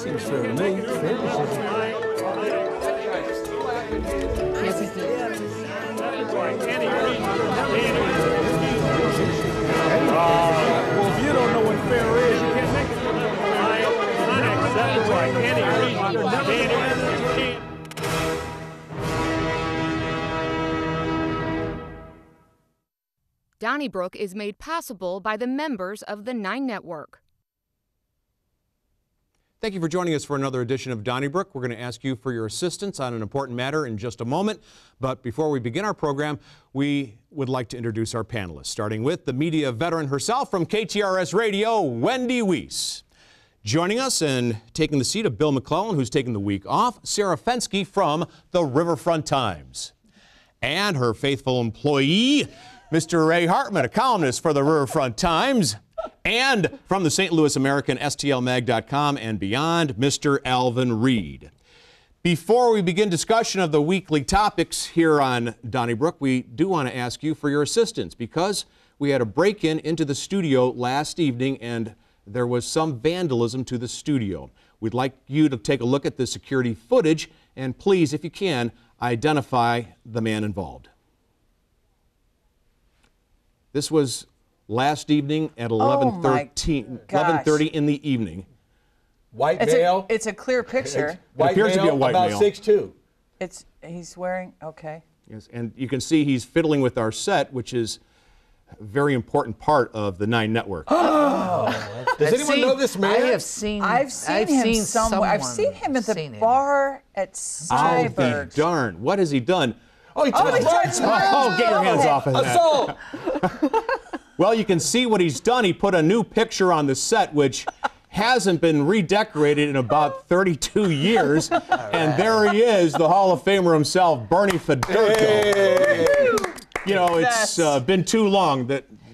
Seems fair to me. Fair decision. Well, if you don't know what fair is, you can't make it. Unacceptable by any reason. Donnybrook is made possible by the members of the 9 Network. Thank you for joining us for another edition of Donnybrook. We're going to ask you for your assistance on an important matter in just a moment. But before we begin our program, we would like to introduce our panelists, starting with the media veteran herself from KTRS Radio, Wendy Wiese. Joining us and taking the seat of Bill McClellan, who's taking the week off, Sarah Fenske from the Riverfront Times. And her faithful employee, Mr. Ray Hartmann, a columnist for the Riverfront Times. And from the St. Louis American, STLmag.com and beyond, Mr. Alvin Reid. Before we begin discussion of the weekly topics here on Donnybrook, we do want to ask you for your assistance because we had a break-in into the studio last evening and there was some vandalism to the studio. We'd like you to take a look at the security footage and please, if you can, identify the man involved. This was last evening at 11:30 in the evening. White male. It's a clear picture. White appears to be a white about male. 6'2". He's wearing, okay. Yes, and you can see he's fiddling with our set, which is a very important part of the 9 Network. Does anyone know this man? I've seen him somewhere. I've seen him at the bar at Cyberg. I'll be darned. What has he done? Oh, he touched Oh, get your hands off of that. Assault! Well, you can see what he's done. He put a new picture on the set, which hasn't been redecorated in about 32 years. And there he is, the Hall of Famer himself, Bernie Federico. Hey. You know, it's been too long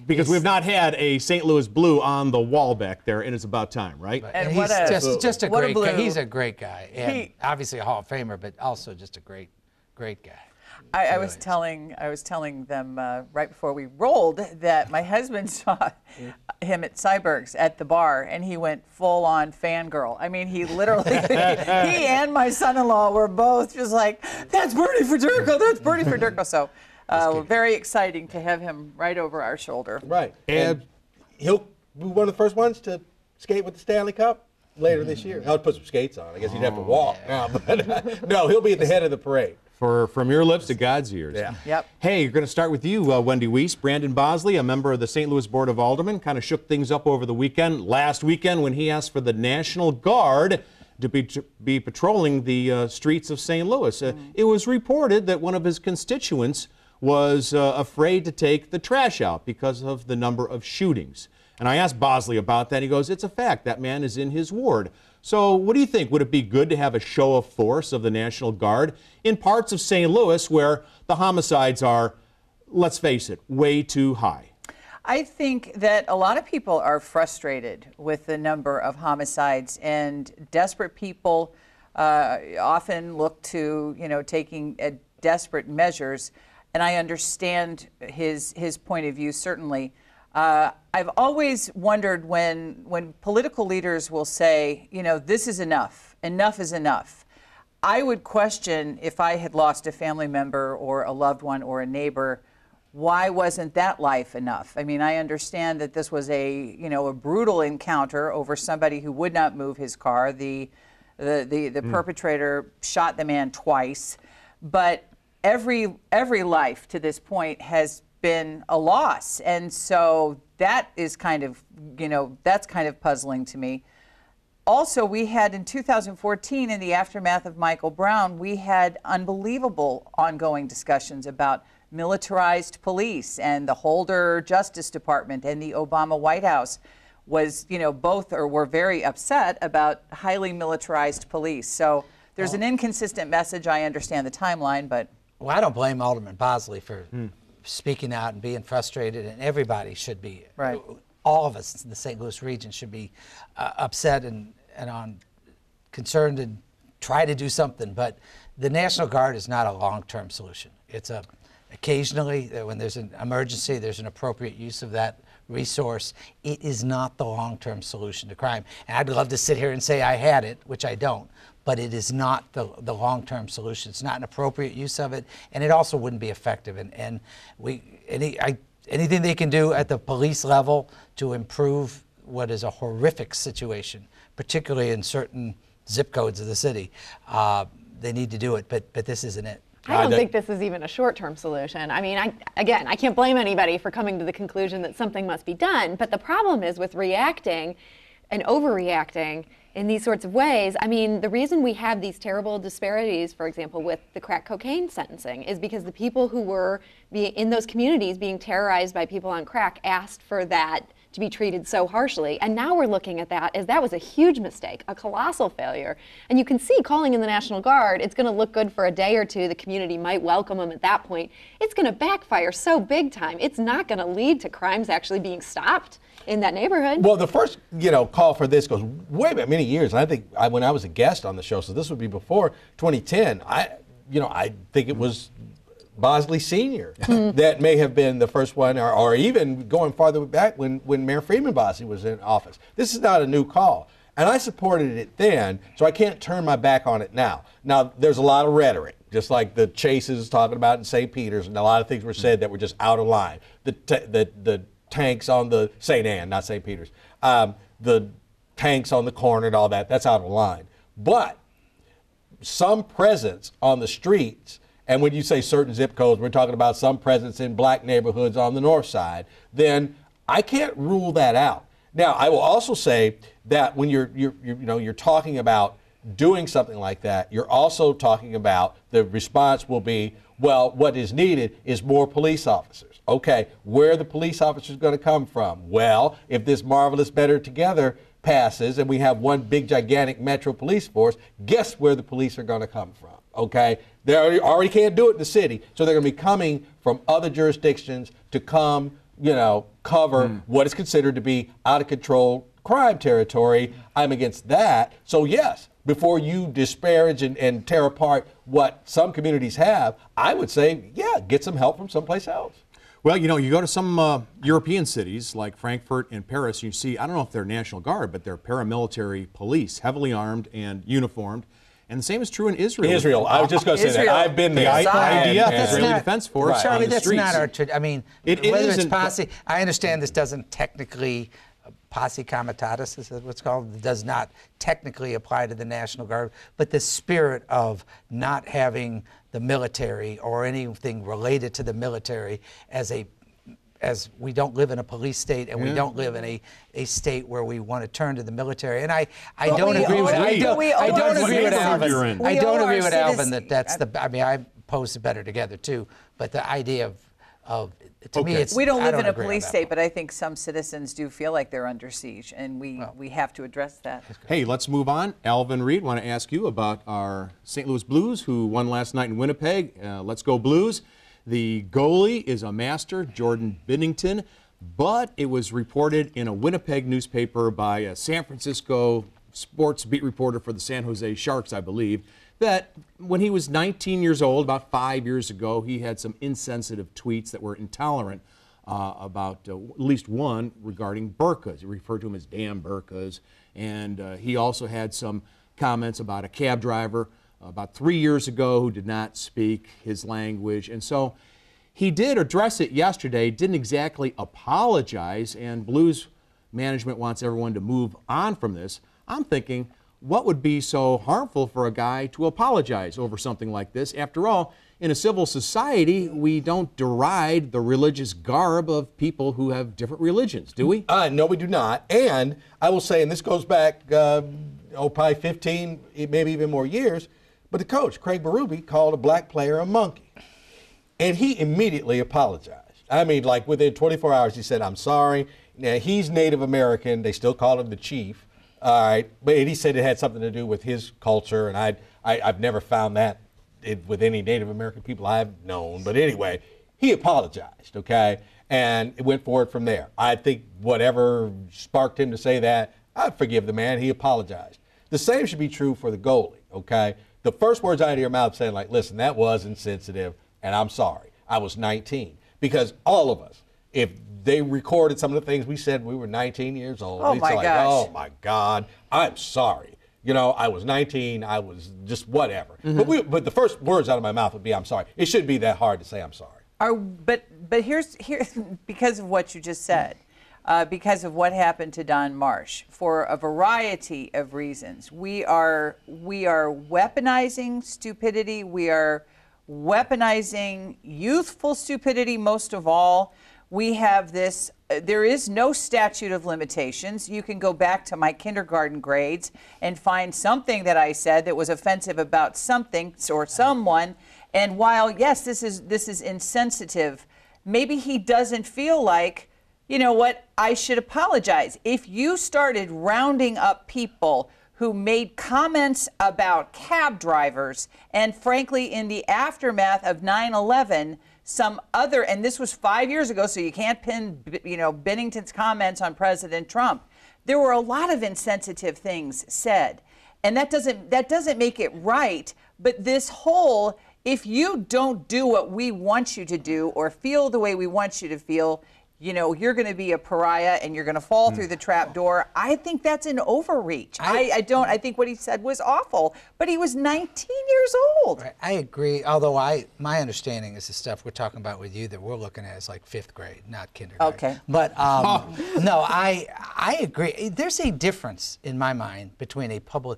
because we've not had a St. Louis Blue on the wall back there, and it's about time, right? And he's just a great guy. He's a great guy, and obviously a Hall of Famer, but also just a great guy. I was telling them right before we rolled that my husband saw him at Cyberg's at the bar, and he went full-on fangirl. I mean, he literally, he and my son-in-law were both just like, "That's Bernie Federico, that's Bernie Federico." So very exciting to have him right over our shoulder. Right, and he'll be one of the first ones to skate with the Stanley Cup later this year. I'll put some skates on. I guess he'd have to walk. Yeah. But, no, he'll be at the head of the parade. From your lips to God's ears. Yeah. Yep. Hey, you're going to start with you, Wendy Wiese. Brandon Bosley, a member of the St. Louis Board of Aldermen, kind of shook things up over the weekend, last weekend, when he asked for the National Guard to be patrolling the streets of St. Louis. It was reported that one of his constituents was afraid to take the trash out because of the number of shootings. And I asked Bosley about that. He goes, it's a fact. That man is in his ward. So what do you think? Would it be good to have a show of force of the National Guard in parts of St. Louis where the homicides are, let's face it, way too high? I think that a lot of people are frustrated with the number of homicides, and desperate people often look to, taking desperate measures. And I understand his point of view, certainly. I've always wondered when political leaders will say, this is enough, enough is enough. I would question, if I had lost a family member or a loved one or a neighbor, why wasn't that life enough? I mean, I understand that this was a brutal encounter over somebody who would not move his car. The perpetrator shot the man twice, but every life to this point has been a loss, and so that is kind of that's kind of puzzling to me. Also, we had in 2014, in the aftermath of Michael Brown, we had unbelievable ongoing discussions about militarized police, and the Holder Justice Department and the Obama White House was both were very upset about highly militarized police. So there's an inconsistent message. I understand the timeline, but well, I don't blame Alderman Bosley for speaking out and being frustrated, and everybody should be. Right. All of us in the St. Louis region should be upset and concerned and try to do something. But the National Guard is not a long-term solution. It's occasionally when there's an emergency, there's an appropriate use of that resource. It is not the long-term solution to crime. And I'd love to sit here and say I had it, which I don't, but it is not the long-term solution. It's not an appropriate use of it, and it also wouldn't be effective. And anything they can do at the police level to improve what is a horrific situation, particularly in certain zip codes of the city, they need to do it, but this isn't it. I don't think this is even a short-term solution. I mean, I can't blame anybody for coming to the conclusion that something must be done, but the problem is with reacting and overreacting in these sorts of ways. I mean, the reason we have these terrible disparities, for example, with the crack cocaine sentencing is because the people who were in those communities being terrorized by people on crack asked for that to be treated so harshly. And now we're looking at that as that was a huge mistake, a colossal failure. And you can see calling in the National Guard, it's gonna look good for a day or two. The community might welcome them at that point. It's gonna backfire so big time. It's not gonna lead to crimes actually being stopped in that neighborhood. Well, the first, call for this goes way back many years. And I think when I was a guest on the show, so this would be before 2010, I think it was Bosley Sr. that may have been the first one, or even going farther back when Mayor Freeman Bosley was in office. This is not a new call. And I supported it then, so I can't turn my back on it now. Now, there's a lot of rhetoric, just like the chases talking about in St. Peter's, and a lot of things were said that were just out of line. The tanks on the St. Anne, not St. Peter's, the tanks on the corner and all that, that's out of line. But some presence on the streets, and when you say certain zip codes, we're talking about some presence in black neighborhoods on the north side, then I can't rule that out. Now, I will also say that when you're talking about doing something like that, you're also talking about the response will be, well, what is needed is more police officers. Okay, where are the police officers going to come from? Well, if this Marvelous Better Together passes and we have one big gigantic metro police force, guess where the police are going to come from? Okay, they already can't do it in the city, so they're going to be coming from other jurisdictions to come, cover what is considered to be out of control crime territory. I'm against that. So yes, before you disparage and tear apart what some communities have, I would say, yeah, get some help from someplace else. Well, you go to some European cities like Frankfurt and Paris, and you see, I don't know if they're National Guard, but they're paramilitary police, heavily armed and uniformed. And the same is true in Israel. Israel, I was just going to say that. I've been there. The IDF, Israeli Defense Force, Charlie, on the that's streets. not our tradition. I mean, whether it's posse, I understand this doesn't technically, posse comitatus is what's called, it does not technically apply to the National Guard, but the spirit of not having the military or anything related to the military as we don't live in a police state and we don't live in a state where we want to turn to the military. And I don't agree with Alvin. I don't agree with Alvin that that's I mean, I pose the better together too, but the idea of to me, it's, we don't live in a police state, but I think some citizens do feel like they're under siege, and we have to address that. Hey, let's move on. Alvin, Reid, want to ask you about our St. Louis Blues, who won last night in Winnipeg. Let's go Blues. The goalie is a master, Jordan Binnington, but it was reported in a Winnipeg newspaper by a San Francisco sports beat reporter for the San Jose Sharks, I believe, that when he was 19 years old, about 5 years ago, he had some insensitive tweets that were intolerant about at least one regarding burqas. He referred to them as damn burqas. And he also had some comments about a cab driver about 3 years ago who did not speak his language. And so he did address it yesterday, didn't exactly apologize, and Blues management wants everyone to move on from this. I'm thinking, what would be so harmful for a guy to apologize over something like this? After all, in a civil society, we don't deride the religious garb of people who have different religions, do we? No, we do not. And I will say, and this goes back, probably 15, maybe even more years, but the coach, Craig Berube, called a black player a monkey. And he immediately apologized. I mean, like within 24 hours, he said, I'm sorry. Now, he's Native American. They still call him the chief. All right, but he said it had something to do with his culture, and I've never found that with any Native American people I've known. But anyway, he apologized, okay, and it went forward from there. I think whatever sparked him to say that, I forgive the man. He apologized. The same should be true for the goalie, okay? The first words out of your mouth saying, like, listen, that was insensitive, and I'm sorry. I was 19. Because all of us if they recorded some of the things we said when we were 19 years old. Oh, my gosh. Oh, my God, I'm sorry. You know, I was 19, I was just whatever. But the first words out of my mouth would be, I'm sorry. It shouldn't be that hard to say I'm sorry. But here's because of what you just said, because of what happened to Don Marsh, for a variety of reasons, we are weaponizing stupidity. We are weaponizing youthful stupidity most of all. We have this, there is no statute of limitations. You can go back to my kindergarten grades and find something that I said that was offensive about something or someone. And while, yes, this is insensitive, maybe he doesn't feel like, you know what, I should apologize. If you started rounding up people who made comments about cab drivers, and frankly, in the aftermath of 9/11, some other, and this was 5 years ago, so you can't pin, you know, Binnington's comments on President Trump. There were a lot of insensitive things said, and that doesn't make it right. But this whole, if you don't do what we want you to do or feel the way we want you to feel, you know, you're going to be a pariah and you're going to fall through the trap door. I think that's an overreach. I think what he said was awful, but he was 19 years old. Right. I agree, although my understanding is the stuff we're talking about with you that we're looking at is like 5th grade, not kindergarten. Okay. But no, I agree. There's a difference in my mind between a public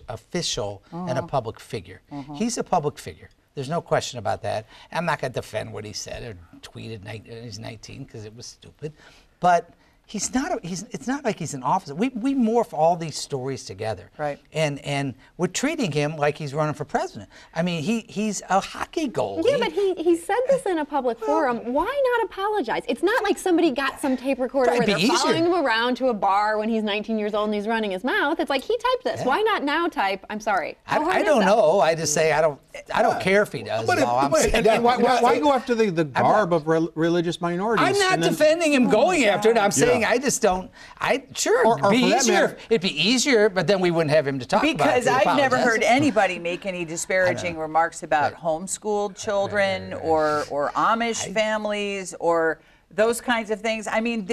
official and a public figure. He's a public figure. There's no question about that. I'm not going to defend what he said or tweeted. He's 19 because it was stupid, but he's not. It's not like he's an officer. We morph all these stories together, right? And we're treating him like he's running for president. I mean, he's a hockey goalie. Yeah, but he said this in a public forum. Why not apologize? It's not like somebody got some tape recorder where they're following him around to a bar when he's 19 years old and he's running his mouth. It's like he typed this. Yeah. Why not now type? I'm sorry. I don't know. I just say I don't care if he does. Why go after the garb of religious minorities? I'm not defending him going after it. I'm saying I just don't. It'd be easier, but then we wouldn't have him to talk about. Because I've never heard anybody make any disparaging remarks about homeschooled children or Amish families or those kinds of things. I mean,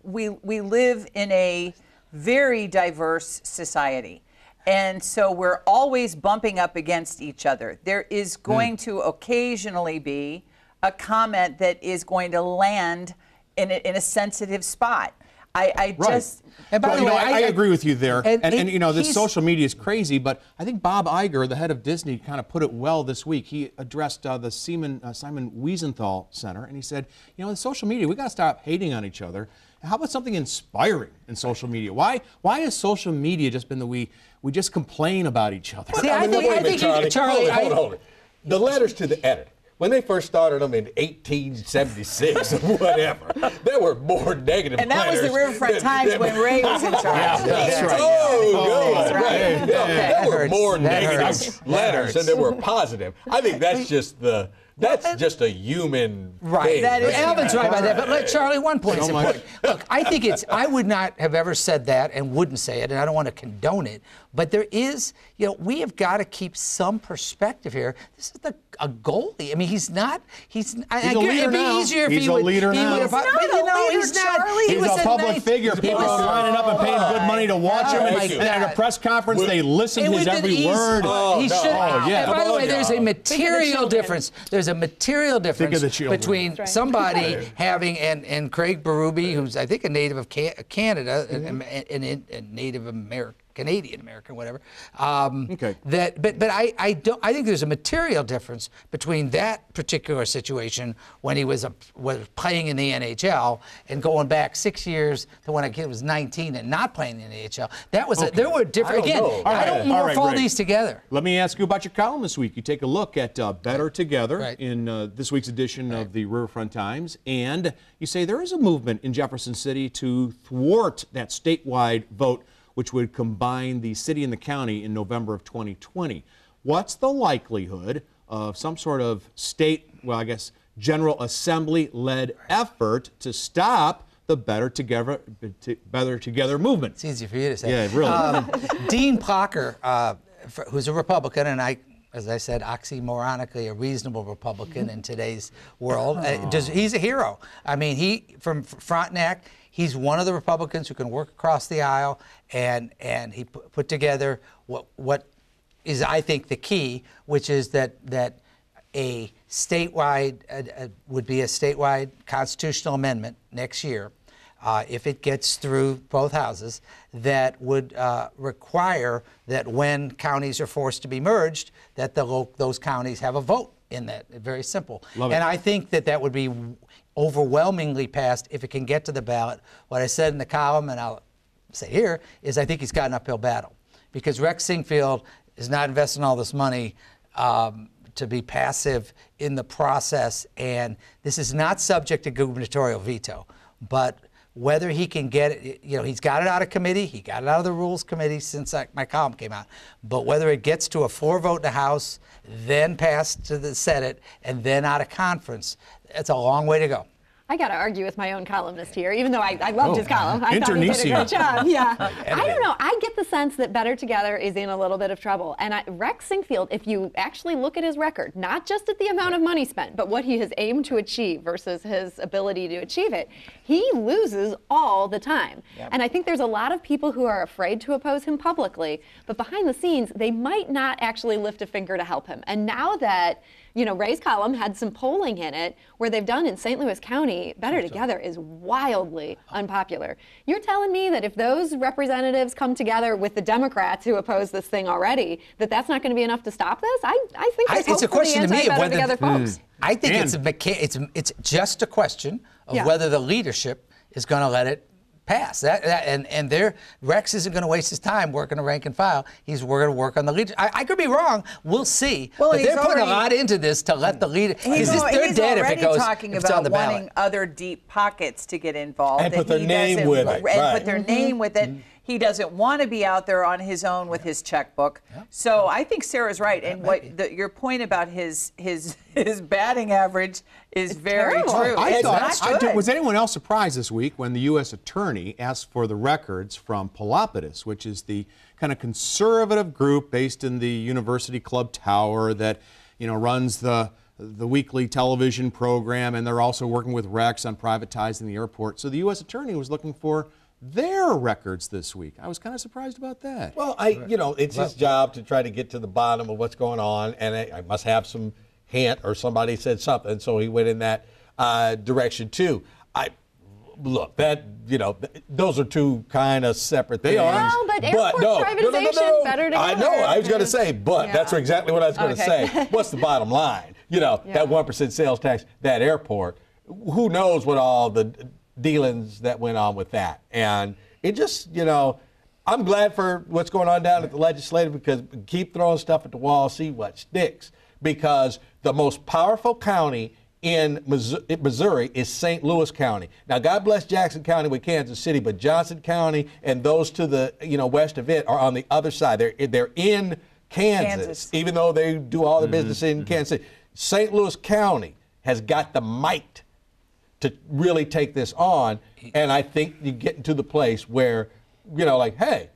we live in a very diverse society. And so we're always bumping up against each other. There is going to occasionally be a comment that is going to land in a sensitive spot. I just... And by the way, I agree with you there. And you know, this social media is crazy, but I think Bob Iger, the head of Disney, kind of put it well this week. He addressed the Simon Wiesenthal Center, and he said, you know, in social media, we got to stop hating on each other. How about something inspiring in social media? Why has social media just been we just complain about each other? See, I think Charlie, hold it. The letters to the editor. When they first started them in 1876 or whatever, there were more negative letters. And that was the Riverfront Times when Reid was in charge. That's right. Right. There were more negative letters than there were positive. I think that's just just a human thing. Alvin's right about that. But let Charlie, one point is important. Look, I think I would not have ever said that and wouldn't say it, and I don't want to condone it. But there is, you know, we have got to keep some perspective here. This is a goalie. I mean, he's not. He's a leader now. He's a leader now. He's not a leader, Charlie. He's a public figure. People are lining up and paying good money to watch him. And at a press conference, they listen to his every word. He should. By the way, there's a material difference. There's a material difference between somebody having and Craig Berube, who's I think a native of Canada, and Native American. Canadian American, whatever. But I think there's a material difference between that particular situation when he was playing in the NHL and going back 6 years to when a kid was 19 and not playing in the NHL. That was there were different. I don't morph all these together. Let me ask you about your column this week. You take a look at Better Together in this week's edition of the Riverfront Times, and you say there is a movement in Jefferson City to thwart that statewide vote which would combine the city and the county in November of 2020. What's the likelihood of some sort of state, well, I guess, General Assembly-led effort to stop the Better Together movement? It's easy for you to say. Yeah, really. Dean Parker, who's a Republican, and I as I said, oxymoronically a reasonable Republican in today's world. He's a hero. I mean, he, from Frontenac, he's one of the Republicans who can work across the aisle, and he put together what is, I think, the key, which is that a statewide would be a statewide constitutional amendment next year, if it gets through both houses, that would require that when counties are forced to be merged, that those counties have a vote in that. Very simple. Love it. And I think that would be overwhelmingly passed if it can get to the ballot. What I said in the column, and I'll say here, is I think he's got an uphill battle, because Rex Sinquefield is not investing all this money to be passive in the process, and this is not subject to gubernatorial veto. But whether he can get it, he's got it out of committee, he got it out of the Rules Committee since my column came out, but whether it gets to a floor vote in the House, then passed to the Senate, and then out of conference, it's a long way to go. I got to argue with my own columnist here, even though I loved his column. I thought he did a great job. Yeah. I don't know. I get the sense that Better Together is in a little bit of trouble. And Rex Sinquefield, if you actually look at his record, not just at the amount of money spent, but what he has aimed to achieve versus his ability to achieve it, he loses all the time. Yep. And I think there's a lot of people who are afraid to oppose him publicly, but behind the scenes, they might not actually lift a finger to help him. And now that Ray's column had some polling in it where they've done in St. Louis County, Better Together is wildly unpopular. You're telling me that if those representatives come together with the Democrats who oppose this thing already, that's not going to be enough to stop this? I think there's hope it's a for question the to me of anti-Better whether Together folks. I think it's just a question of whether the leadership is going to let it pass. Rex isn't going to waste his time working a rank and file. We're going to work on the leadership. I could be wrong. We'll see. Well, but they're putting a lot into this to let the leader. He's already talking about wanting other deep pockets to get involved, and put their name with it. And put their name with it. He doesn't want to be out there on his own with his checkbook. Yep. So I think Sarah's right. And your point about his batting average is very true. Was anyone else surprised this week when the U.S. Attorney asked for the records from Pelopidas, which is the kind of conservative group based in the University Club Tower that runs the weekly television program, and they're also working with Rex on privatizing the airport. So the U.S. Attorney was looking for their records this week. I was kind of surprised about that. Well, it's his job to try to get to the bottom of what's going on, and I must have some hint or somebody said something, so he went in that direction too. Look, those are two kind of separate things. They are. Well, but airport privatization, Better Together. I know. I was going to say, but that's exactly what I was going to say. What's the bottom line? That 1% sales tax, that airport. Who knows what all the dealings that went on with that? And it just, I'm glad for what's going on down at the legislative, because keep throwing stuff at the wall, see what sticks. Because the most powerful county in Missouri is St. Louis County. Now, God bless Jackson County with Kansas City, but Johnson County and those to the west of it are on the other side. They're in Kansas, even though they do all their business in Kansas City. St. Louis County has got the might to really take this on, and I think you get to the place where, hey,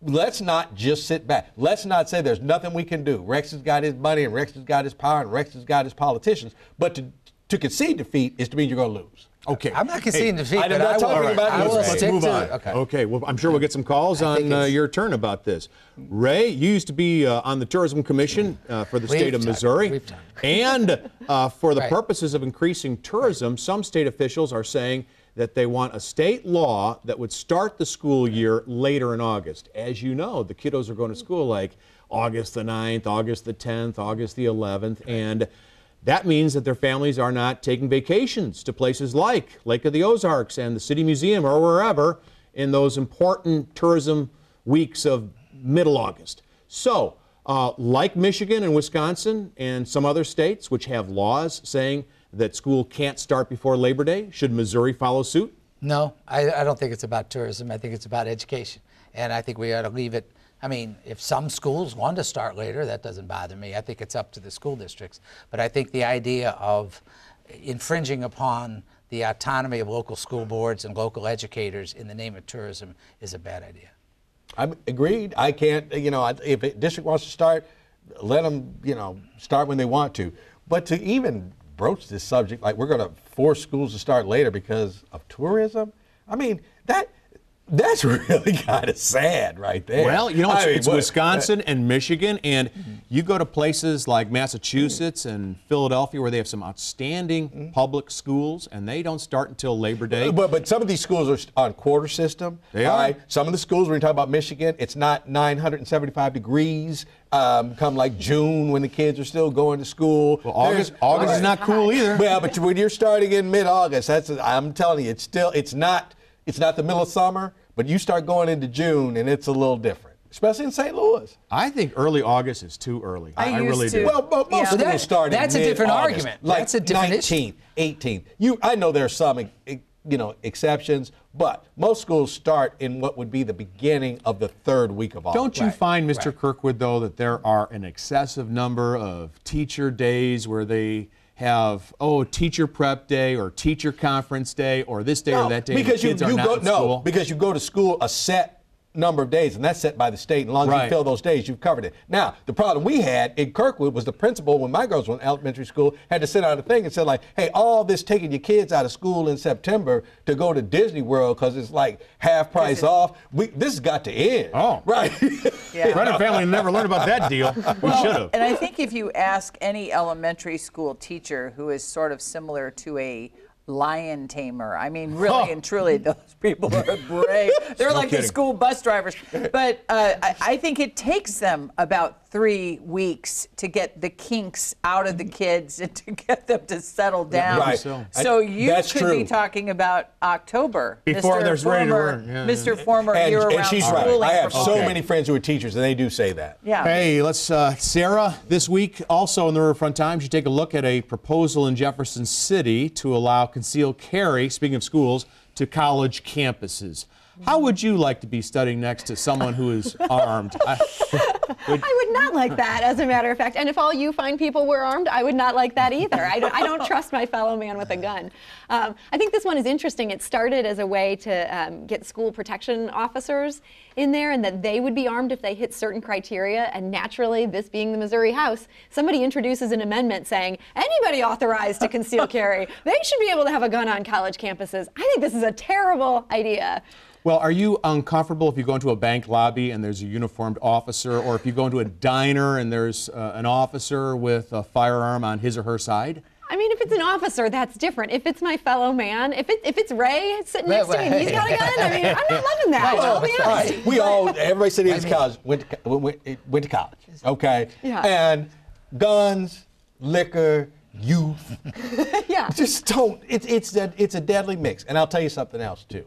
let's not just sit back. Let's not say there's nothing we can do. Rex has got his money, and Rex has got his power, and Rex has got his politicians. But to concede defeat is to mean you're going to lose. Okay. I'm not conceding defeat, I'm not talking about you. Let's move on. Okay. Well, I'm sure we'll get some calls on your turn about this. Ray, you used to be on the Tourism Commission for the state of Missouri. And for the purposes of increasing tourism, some state officials are saying that they want a state law that would start the school year later in August. As you know, the kiddos are going to school like August the 9th, August the 10th, August the 11th, and that means that their families are not taking vacations to places like Lake of the Ozarks and the City Museum or wherever in those important tourism weeks of middle August. So, like Michigan and Wisconsin and some other states which have laws saying that school can't start before Labor Day, should Missouri follow suit? No, I don't think it's about tourism. I think it's about education. And I think we ought to leave it. I mean, if some schools want to start later, that doesn't bother me. I think it's up to the school districts. But I think the idea of infringing upon the autonomy of local school boards and local educators in the name of tourism is a bad idea. I'm agreed. I can't, if a district wants to start let them, you know, start when they want to. But to even broach this subject, like we're going to force schools to start later because of tourism, I mean, that's really kind of sad right there. Well, you know, it's Wisconsin and Michigan, and you go to places like Massachusetts and Philadelphia where they have some outstanding public schools, and they don't start until Labor Day. But some of these schools are on quarter system. They are. Right? Some of the schools, when you talk about Michigan, it's not 975 degrees come like June when the kids are still going to school. Well, August is not cool either. Well, but when you're starting in mid-August, I'm telling you, it's not the middle of summer, but you start going into June and it's a little different, especially in St. Louis. I think early August is too early. I really do. Well, most schools start that's in a different mid-August, argument. like That's a different 19th, 18th. I know there are some, exceptions, but most schools start in what would be the beginning of the third week of August. Don't you find, Mr. Kirkwood, though, that there are an excessive number of teacher days where they have, teacher prep day or teacher conference day or this day or that day? Because kids are not in school? Because you go to school a set number of days, and that's set by the state. And as long as you fill those days, you've covered it. Now, the problem we had in Kirkwood was the principal, when my girls were in elementary school, had to send out a thing and said, like, hey, all this taking your kids out of school in September to go to Disney World because it's like half price off. This has got to end. Oh. Right. Yeah. Brennan family never learned about that deal. We should have. And I think if you ask any elementary school teacher who is sort of similar to a lion tamer, I mean, really and truly, those people are brave. They're like the school bus drivers. But I think it takes them about 3 weeks to get the kinks out of the kids and to get them to settle down. Right. So you could be talking about October. Before there's ready to run. Mr. Former year-round And she's right. I have so many friends who are teachers, and they do say that. Yeah. Hey, let's, Sarah, this week also in the Riverfront Times, you take a look at a proposal in Jefferson City to allow concealed carry, speaking of schools, to college campuses. How would you like to be studying next to someone who is armed? I would not like that, as a matter of fact. And if all you fine people were armed, I would not like that either. I don't trust my fellow man with a gun. I think this one is interesting. It started as a way to get school protection officers in there, and that they would be armed if they hit certain criteria. And naturally, this being the Missouri House, somebody introduces an amendment saying anybody authorized to conceal carry, they should be able to have a gun on college campuses. I think this is a terrible idea. Well, are you uncomfortable if you go into a bank lobby and there's a uniformed officer, or if you go into a diner and there's an officer with a firearm on his or her side? I mean, if it's an officer, that's different. If it's my fellow man, if it's Ray sitting next to me and he's got a gun, I mean, I'm not loving that. I'll be honest. Everybody sitting in college went to college, okay? Yeah. And guns, liquor, youth, yeah. just don't. It's a deadly mix. And I'll tell you something else too.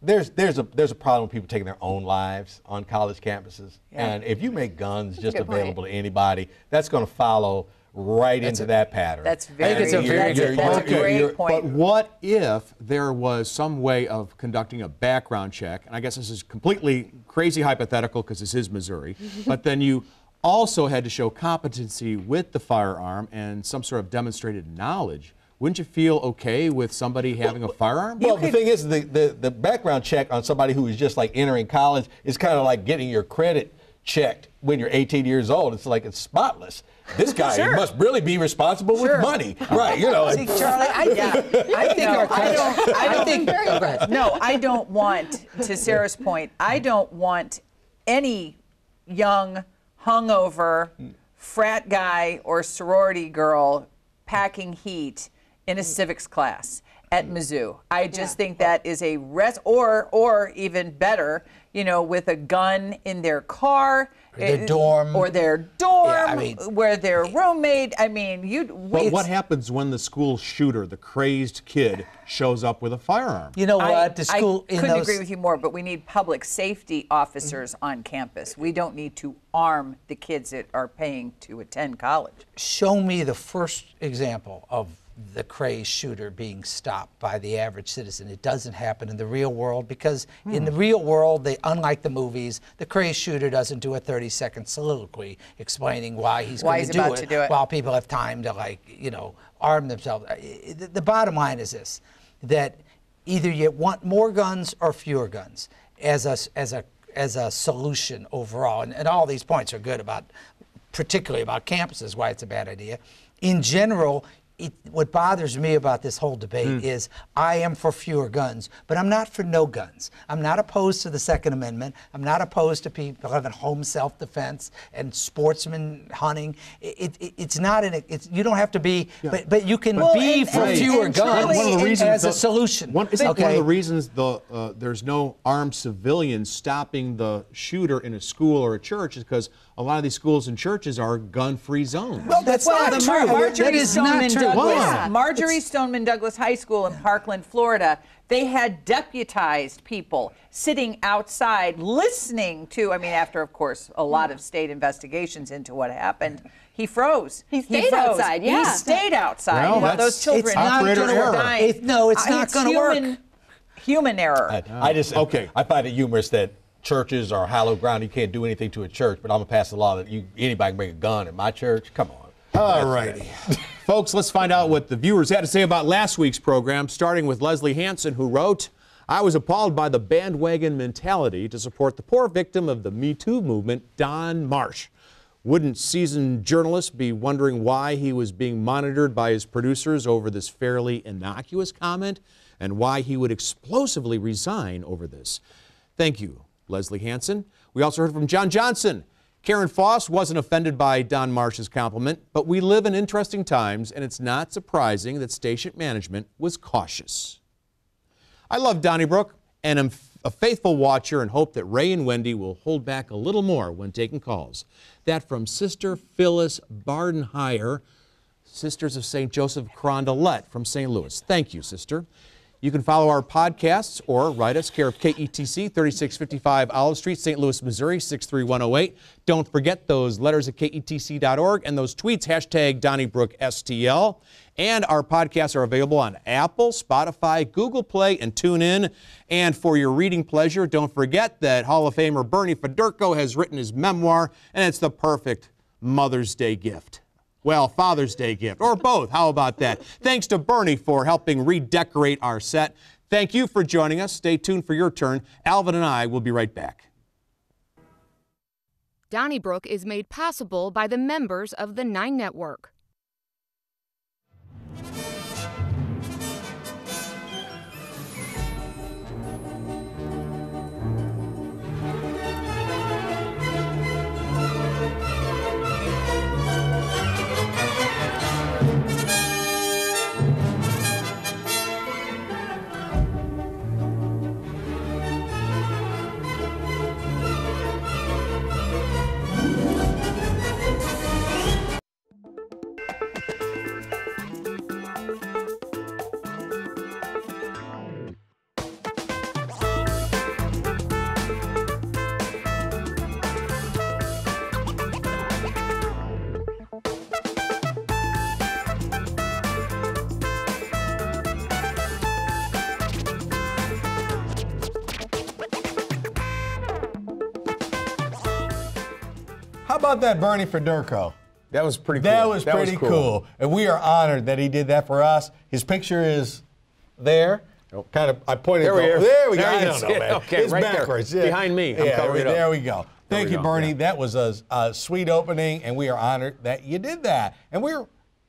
There's a problem with people taking their own lives on college campuses, and if you make guns just available to anybody, that's going to follow right into that pattern. That's very a great point. But what if there was some way of conducting a background check, and I guess this is completely crazy hypothetical because this is Missouri, but then you also had to show competency with the firearm and some sort of demonstrated knowledge. Wouldn't you feel okay with somebody having a firearm? Well, the thing is, the background check on somebody who is just like entering college is kind of like getting your credit checked when you're 18 years old. It's like it's spotless. This guy must really be responsible with money, right? You know. See, Charlie, I don't want, to Sarah's point, I don't want any young, hungover frat guy or sorority girl packing heat in a civics class at Mizzou. I just think that is a or even better, with a gun in their car, their dorm, where their roommate. I mean, But what happens when the school shooter, the crazed kid, shows up with a firearm? You know what? The school I couldn't agree with you more, but we need public safety officers on campus. We don't need to arm the kids that are paying to attend college. Show me the first example of the crazed shooter being stopped by the average citizen. It doesn't happen in the real world because in the real world, unlike the movies, the crazed shooter doesn't do a 30-second soliloquy explaining why he's going to do it while people have time to arm themselves. The bottom line is this, that either you want more guns or fewer guns. As as a solution overall. And all these points are good about, particularly about campuses, why it's a bad idea. In general, what bothers me about this whole debate is I am for fewer guns, but I'm not for no guns. I'm not opposed to the Second Amendment. I'm not opposed to people having home self-defense and sportsman hunting. It's not you don't have to be, but you can be for fewer guns as a solution. One of the reasons there's no armed civilians stopping the shooter in a school or a church is because a lot of these schools and churches are gun-free zones. Well, that's not true. That is not true. Marjorie Stoneman Douglas High School in Parkland, Florida, they had deputized people sitting outside listening to, I mean, after, of course, a lot of state investigations into what happened, he froze. He stayed outside, yeah. He stayed outside. Well, those children were dying. No, it's not going to work. Human error. I find it humorous that churches are hallowed ground. You can't do anything to a church, but I'm going to pass a law that anybody can bring a gun in my church. Come on. All righty. Folks, let's find out what the viewers had to say about last week's program, starting with Leslie Hansen, who wrote, I was appalled by the bandwagon mentality to support the poor victim of the Me Too movement, Don Marsh. Wouldn't seasoned journalists be wondering why he was being monitored by his producers over this fairly innocuous comment, and why he would explosively resign over this? Thank you, Leslie Hansen. We also heard from John Johnson. Karen Foss wasn't offended by Don Marsh's compliment, but we live in interesting times, and it's not surprising that station management was cautious. I love Donnybrook, and am a faithful watcher and hope that Ray and Wendy will hold back a little more when taking calls. That from Sister Phyllis Bardenheyer, Sisters of St. Joseph Carondelet from St. Louis. Thank you, Sister. You can follow our podcasts or write us, care of KETC, 3655 Olive Street, St. Louis, Missouri, 63108. Don't forget those letters at ketc.org and those tweets, hashtag Donnybrook STL. And our podcasts are available on Apple, Spotify, Google Play, and TuneIn. And for your reading pleasure, don't forget that Hall of Famer Bernie Federko has written his memoir, and it's the perfect Mother's Day gift. Well, Father's Day gift, or both. How about that? Thanks to Bernie for helping redecorate our set. Thank you for joining us. Stay tuned for your turn. Alvin and I will be right back. Donnybrook is made possible by the members of the 9 Network. How about that, Bernie Federko? That was pretty cool. That was pretty cool. And we are honored that he did that for us. His picture is there. Nope. Kind of, I pointed there there we go. I don't know, man. Okay, it's right backwards. there. Behind me. I'm covering it up. There we go. Thank you, Bernie. That was a sweet opening, and we are honored that you did that. And we're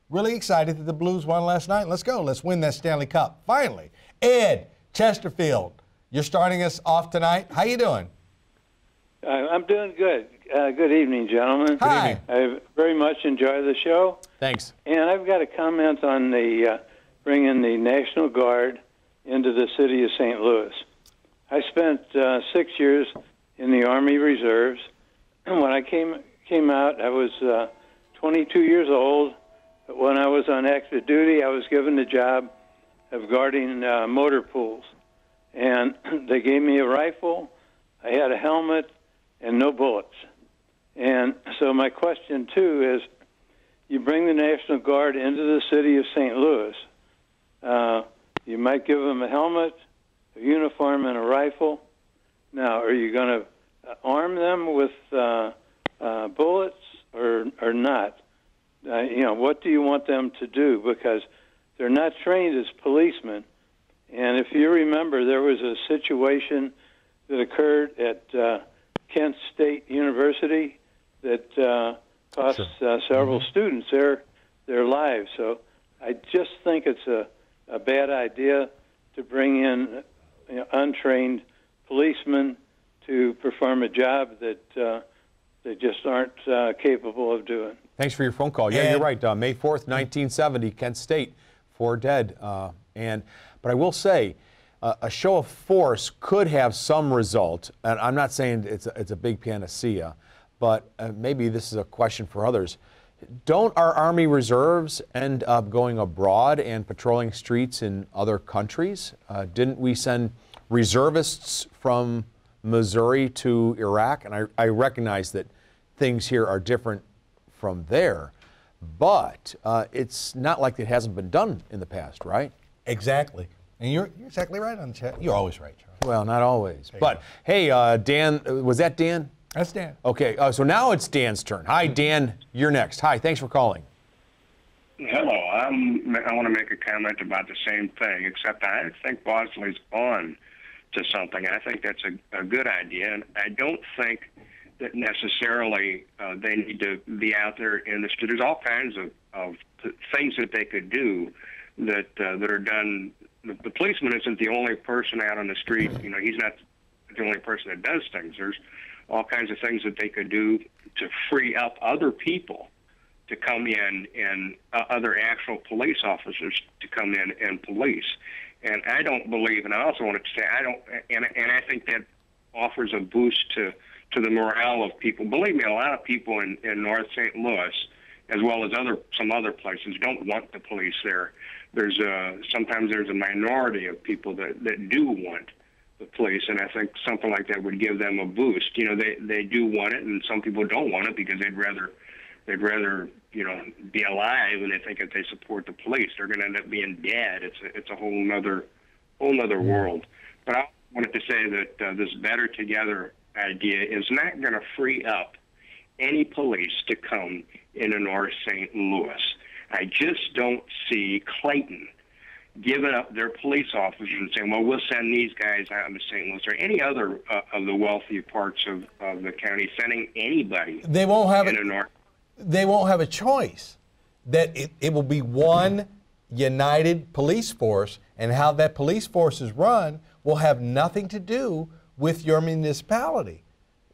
really excited that the Blues won last night. Let's go. Let's win that Stanley Cup. Finally. Ed Chesterfield, you're starting us off tonight. How you doing? I'm doing good. Good evening, gentlemen. Hi. I very much enjoy the show. Thanks. And I've got a comment on the bringing the National Guard into the city of St. Louis. I spent 6 years in the Army Reserves. And when I came out, I was 22 years old. But when I was on active duty, I was given the job of guarding motor pools. And they gave me a rifle. I had a helmet and no bullets. And so my question, too, is you bring the National Guard into the city of St. Louis. You might give them a helmet, a uniform, and a rifle. Now, are you going to arm them with bullets or not? What do you want them to do? Because they're not trained as policemen. And if you remember, there was a situation that occurred at Kent State University that cost several students their lives. So I just think it's a bad idea to bring in untrained policemen to perform a job that they just aren't capable of doing. Thanks for your phone call. Yeah, you're right. May 4th, 1970, Kent State, 4 dead. But I will say, a show of force could have some result, and I'm not saying it's a big panacea, but maybe this is a question for others. Don't our Army Reserves end up going abroad and patrolling streets in other countries? Didn't we send reservists from Missouri to Iraq? And I recognize that things here are different from there, but it's not like it hasn't been done in the past, right? Exactly. And you're exactly right on the chat. You're always right, Charlie. Well, not always. But hey, Dan, was that Dan? That's Dan. Okay, so now it's Dan's turn. Hi, Dan, you're next. Hi, thanks for calling. Hello, I want to make a comment about the same thing, except I think Bosley's on to something. I think that's a good idea, and I don't think that necessarily they need to be out there in the street. There's all kinds of things that they could do that are done. The policeman isn't the only person out on the street. He's not the only person that does things. There's all kinds of things that they could do to free up other people to come in, and other actual police officers to come in and police. And I don't believe, and I also wanted to say, and I think that offers a boost to the morale of people. Believe me, a lot of people in North St. Louis, as well as some other places, don't want the police there. Sometimes there's a minority of people that do want the police, and I think something like that would give them a boost. They do want it, and some people don't want it because they'd rather be alive, and they think if they support the police, they're going to end up being dead. It's a whole nother world. But I wanted to say that this Better Together idea is not going to free up any police to come into North St. Louis. I just don't see Clayton giving up their police officers and saying, well, we'll send these guys out into St. Louis or any other of the wealthy parts of the county, sending anybody they won't have into North. They won't have a choice. That it will be one united police force, and how that police force is run will have nothing to do with your municipality.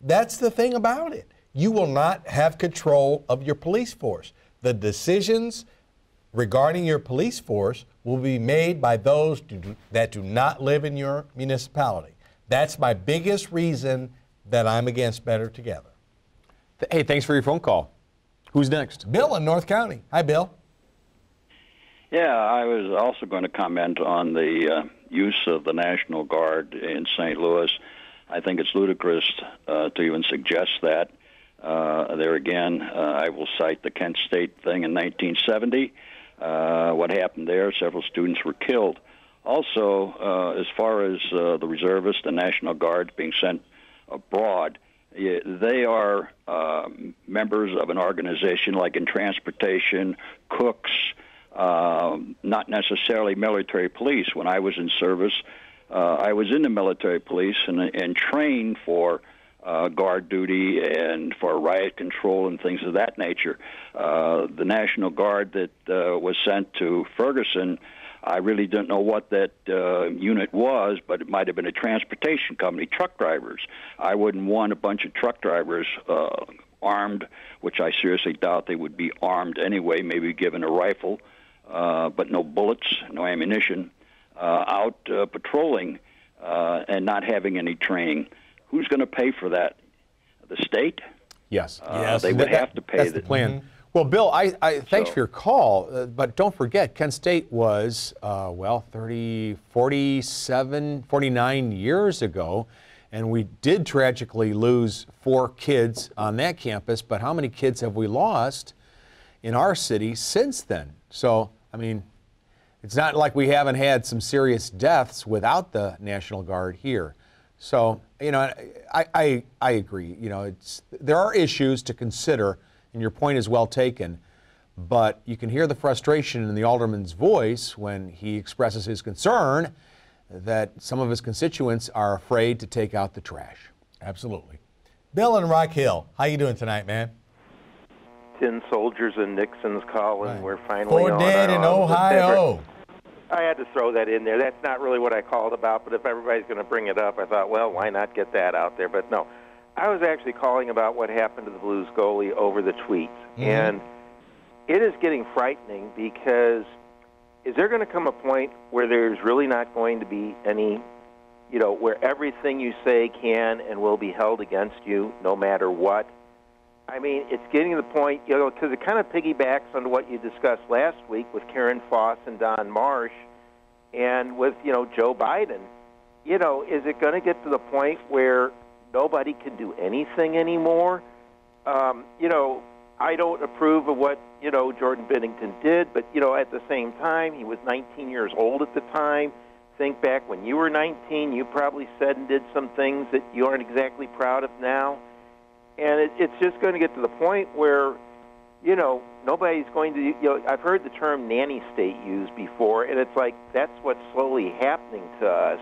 That's the thing about it. You will not have control of your police force. The decisions regarding your police force will be made by those that do not live in your municipality. That's my biggest reason that I'm against Better Together. Hey, thanks for your phone call. Who's next? Bill in North County. Hi, Bill. Yeah, I was also going to comment on the use of the National Guard in St. Louis. I think it's ludicrous to even suggest that. There again, I will cite the Kent State thing in 1970. What happened there, several students were killed. Also, as far as the reservists, the National Guard being sent abroad, they are members of an organization like in transportation, cooks, not necessarily military police. When I was in service, I was in the military police and trained for guard duty and for riot control and things of that nature. The National Guard that was sent to Ferguson, I really don't know what that unit was, but it might have been a transportation company, truck drivers. I wouldn't want a bunch of truck drivers armed, which I seriously doubt they would be armed anyway, maybe given a rifle, but no bullets, no ammunition, out patrolling and not having any training. Who's going to pay for that? The state? Yes. They would have to pay. That's the plan. Mm-hmm. Well, Bill, thanks for your call, but don't forget, Kent State was, 49 years ago, and we did tragically lose 4 kids on that campus, but how many kids have we lost in our city since then? So, I mean, it's not like we haven't had some serious deaths without the National Guard here. So, I agree. There are issues to consider, and your point is well taken, but you can hear the frustration in the alderman's voice when he expresses his concern that some of his constituents are afraid to take out the trash. Absolutely. Bill in Rock Hill, how you doing tonight, man? Tin soldiers and Nixon's calling. Right. We're finally 4 on dead in Ohio. I had to throw that in there. That's not really what I called about, but if everybody's going to bring it up, I thought, well, why not get that out there? But no, I was actually calling about what happened to the Blues goalie over the tweets. Mm-hmm. And it is getting frightening because is there going to come a point where there's really not going to be any, where everything you say can and will be held against you no matter what? I mean, it's getting to the point, because it kind of piggybacks on what you discussed last week with Karen Foss and Don Marsh and with, Joe Biden. Is it going to get to the point where nobody can do anything anymore? I don't approve of what, Jordan Binnington did, but, at the same time, he was 19 years old at the time. Think back when you were 19, you probably said and did some things that you aren't exactly proud of now. And it's just going to get to the point where, nobody's going to, I've heard the term nanny state used before, and it's like that's what's slowly happening to us,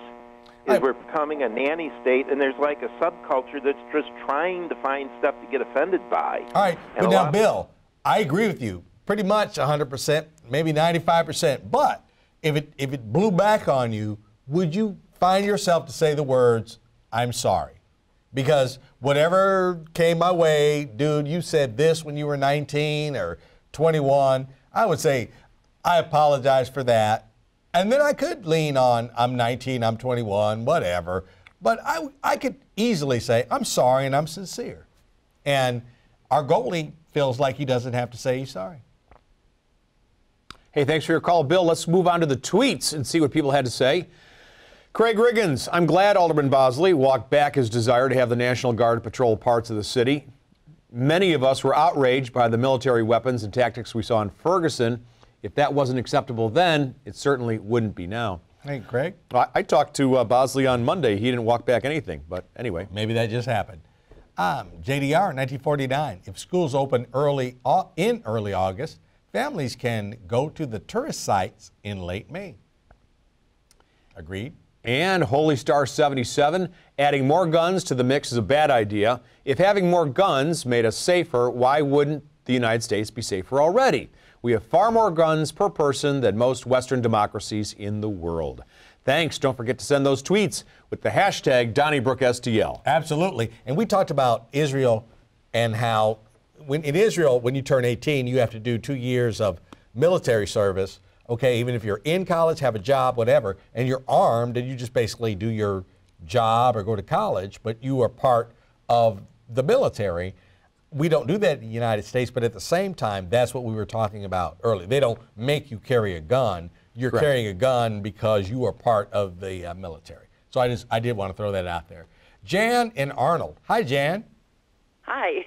is we're becoming a nanny state, and there's like a subculture that's just trying to find stuff to get offended by. All right, but now, Bill, I agree with you pretty much 100%, maybe 95%, but if it blew back on you, would you find yourself to say the words, I'm sorry? Because whatever came my way, dude, you said this when you were 19 or 21, I would say, I apologize for that. And then I could lean on, I'm 19, I'm 21, whatever. But I could easily say, I'm sorry and I'm sincere. And our goalie feels like he doesn't have to say he's sorry. Hey, thanks for your call, Bill. Let's move on to the tweets and see what people had to say. Craig Riggins, I'm glad Alderman Bosley walked back his desire to have the National Guard patrol parts of the city. Many of us were outraged by the military weapons and tactics we saw in Ferguson. If that wasn't acceptable then, it certainly wouldn't be now. Hey, Craig. I talked to Bosley on Monday. He didn't walk back anything, but anyway. Maybe that just happened. JDR, 1949. If schools open in early August, families can go to the tourist sites in late May. Agreed? And Holy Star 77, adding more guns to the mix is a bad idea. If having more guns made us safer, why wouldn't the United States be safer already? We have far more guns per person than most Western democracies in the world. Thanks. Don't forget to send those tweets with the hashtag Donnybrook STL. Absolutely. And we talked about Israel and how in Israel, when you turn 18, you have to do 2 years of military service. Okay, even if you're in college, have a job, whatever, and you're armed and you just basically do your job or go to college, but you are part of the military. We don't do that in the United States, but at the same time, that's what we were talking about earlier. They don't make you carry a gun. You're Correct. Carrying a gun because you are part of the military. So I did want to throw that out there. Jan in Arnold. Hi, Jan. Hi.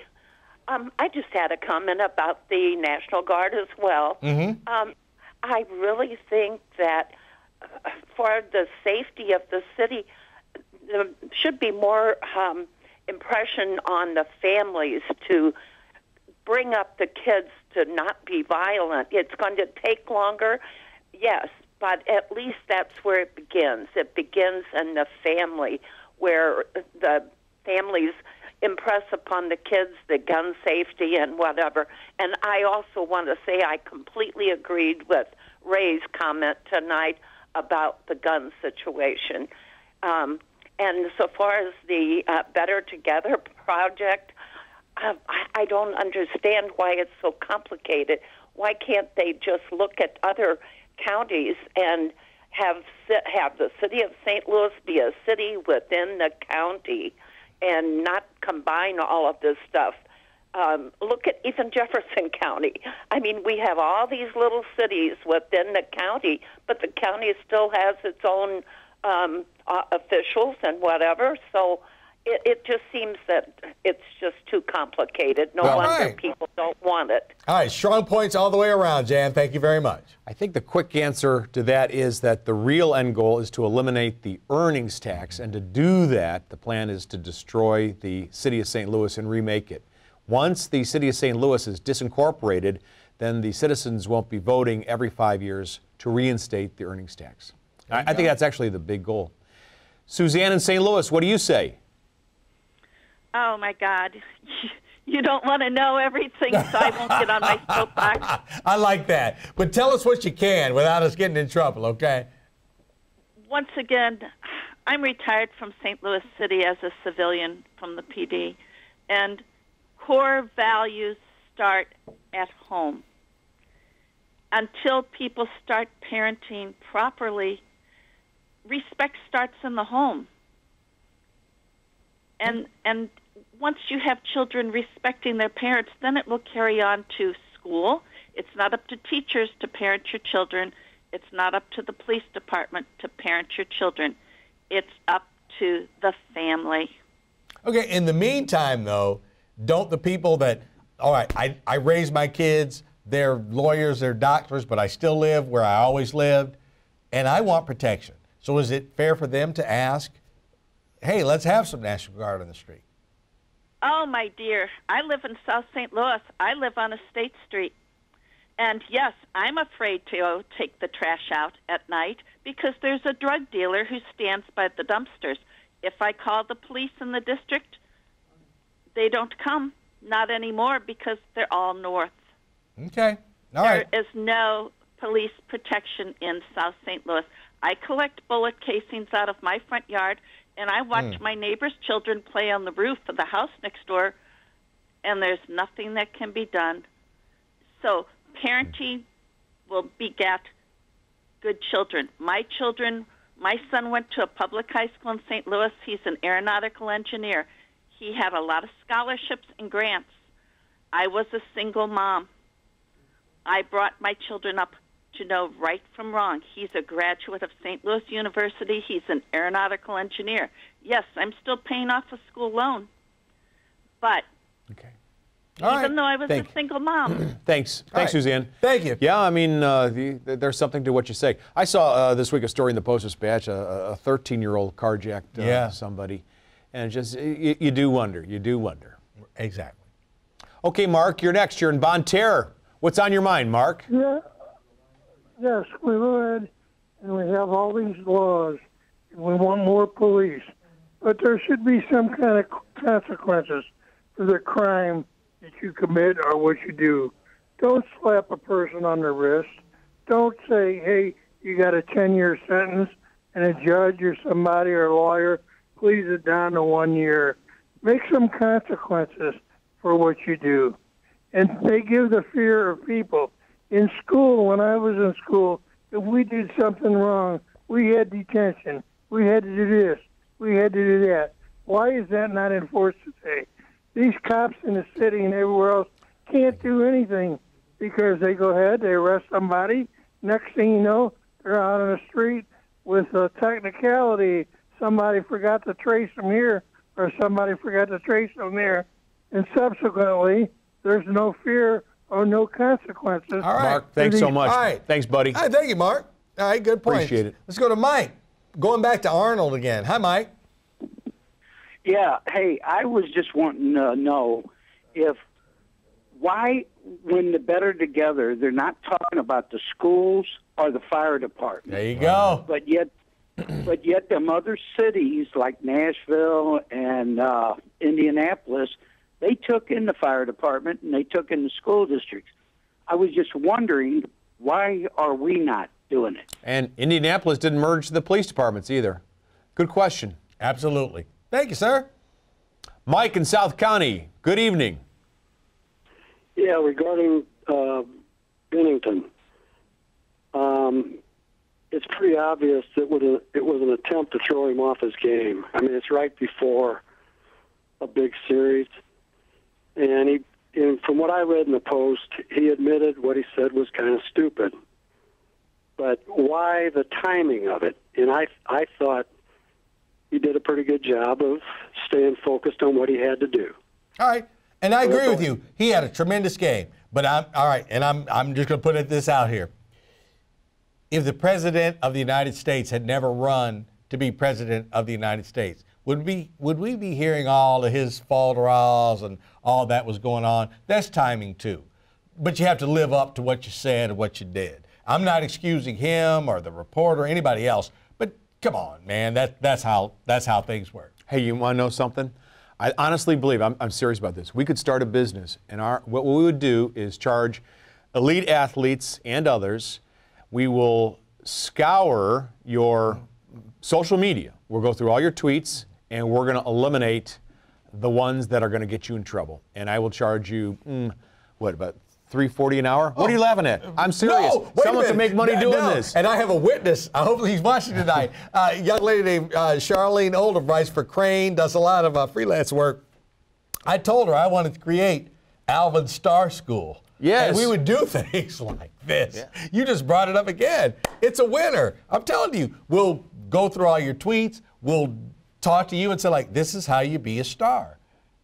I just had a comment about the National Guard as well. Mm-hmm. I really think that for the safety of the city, there should be more impression on the families to bring up the kids to not be violent. It's going to take longer, yes, but at least that's where it begins. It begins in the family, where the families impress upon the kids the gun safety and whatever. And I also want to say I completely agreed with Ray's comment tonight about the gun situation. And so far as the Better Together project, I don't understand why it's so complicated. Why can't they just look at other counties and have the city of St. Louis be a city within the county and not combine all of this stuff? Look at even Jefferson County. I mean, we have all these little cities within the county, but the county still has its own officials and whatever. So it just seems that it's just too complicated. No wonder people don't want it. All right, strong points all the way around, Jan. Thank you very much. I think the quick answer to that is that the real end goal is to eliminate the earnings tax, and to do that, the plan is to destroy the city of St. Louis and remake it. Once the city of St. Louis is disincorporated, then the citizens won't be voting every 5 years to reinstate the earnings tax. I think that's actually the big goal. Suzanne in St. Louis, what do you say? Oh, my God. You don't want to know everything, so I won't get on my soapbox. I like that. But tell us what you can without us getting in trouble, okay? Once again, I'm retired from St. Louis City as a civilian from the PD, and core values start at home. Until people start parenting properly, respect starts in the home. And once you have children respecting their parents, then it will carry on to school. It's not up to teachers to parent your children. It's not up to the police department to parent your children. It's up to the family. Okay, in the meantime, though, don't the people that, all right, I raised my kids, they're lawyers, they're doctors, but I still live where I always lived, and I want protection. So is it fair for them to ask, hey, let's have some National Guard on the street? Oh, my dear, I live in South St. Louis. I live on a State Street. And, yes, I'm afraid to take the trash out at night because there's a drug dealer who stands by the dumpsters. If I call the police in the district, they don't come. Not anymore because they're all north. Okay. All right. There is no police protection in South St. Louis. I collect bullet casings out of my front yard, and I watch my neighbor's children play on the roof of the house next door, and there's nothing that can be done. So parenting will beget good children. My son went to a public high school in St. Louis. He's an aeronautical engineer. He had a lot of scholarships and grants. I was a single mom. I brought my children up to know right from wrong. He's a graduate of St. Louis University. He's an aeronautical engineer. Yes, I'm still paying off a school loan. But even though I was a single mom. Thanks, Suzanne. Thank you. Yeah, I mean, there's something to what you say. I saw this week a story in the Post-Dispatch, a 13-year-old carjacked somebody. And just, you do wonder. You do wonder. Exactly. Okay, Mark, you're next. You're in Bonne Terre. What's on your mind, Mark? Yeah. Yes, we live and we have all these laws, and we want more police. But there should be some kind of consequences for the crime that you commit or what you do. Don't slap a person on the wrist. Don't say, hey, you got a 10-year sentence, and a judge or somebody or a lawyer pleads it down to 1 year. Make some consequences for what you do. And they give the fear of people. In school, when I was in school, if we did something wrong, we had detention. We had to do this. We had to do that. Why is that not enforced today? These cops in the city and everywhere else can't do anything because they go ahead, they arrest somebody. Next thing you know, they're out on the street with a technicality. Somebody forgot to trace them here or somebody forgot to trace them there. And subsequently, there's no fear or no consequences. All right. Mark, thanks so much. All right. Thanks, buddy. All right, thank you, Mark. All right, good point. Appreciate it. Let's go to Mike. Going back to Arnold again. Hi, Mike. Yeah, hey, I was just wanting to know why, when the Better Together, they're not talking about the schools or the fire department. There you go. But yet them other cities like Nashville and Indianapolis, they took in the fire department and they took in the school districts. I was just wondering, why are we not doing it? And Indianapolis didn't merge the police departments either. Good question. Absolutely. Thank you, sir. Mike in South County, good evening. Yeah, regarding Binnington, it's pretty obvious that it was an attempt to throw him off his game. I mean, it's right before a big series. And from what I read in the Post, he admitted what he said was kind of stupid. But why the timing of it? And I thought he did a pretty good job of staying focused on what he had to do. All right. And I agree with you. He had a tremendous game. But I'm just going to put this out here. If the President of the United States had never run to be President of the United States, would we be hearing all of his falderals and all that was going on? That's timing too. But you have to live up to what you said and what you did. I'm not excusing him or the reporter or anybody else, but come on, man, that's how things work. Hey, you want to know something? I honestly believe, I'm serious about this, we could start a business, and what we would do is charge elite athletes and others. We will scour your social media. We'll go through all your tweets, and we're going to eliminate the ones that are going to get you in trouble. And I will charge you, what, about $3.40 an hour? What are you laughing at? I'm serious. No, wait Someone a can minute. make money doing No. this. And I have a witness. I hope he's watching tonight. A young lady named Charlene Oldham writes for Crane, does a lot of freelance work. I told her I wanted to create Alvin Star School. Yes. And we would do things like this. Yeah. You just brought it up again. It's a winner. I'm telling you, we'll go through all your tweets. We'll talk to you and say, like, this is how you be a star.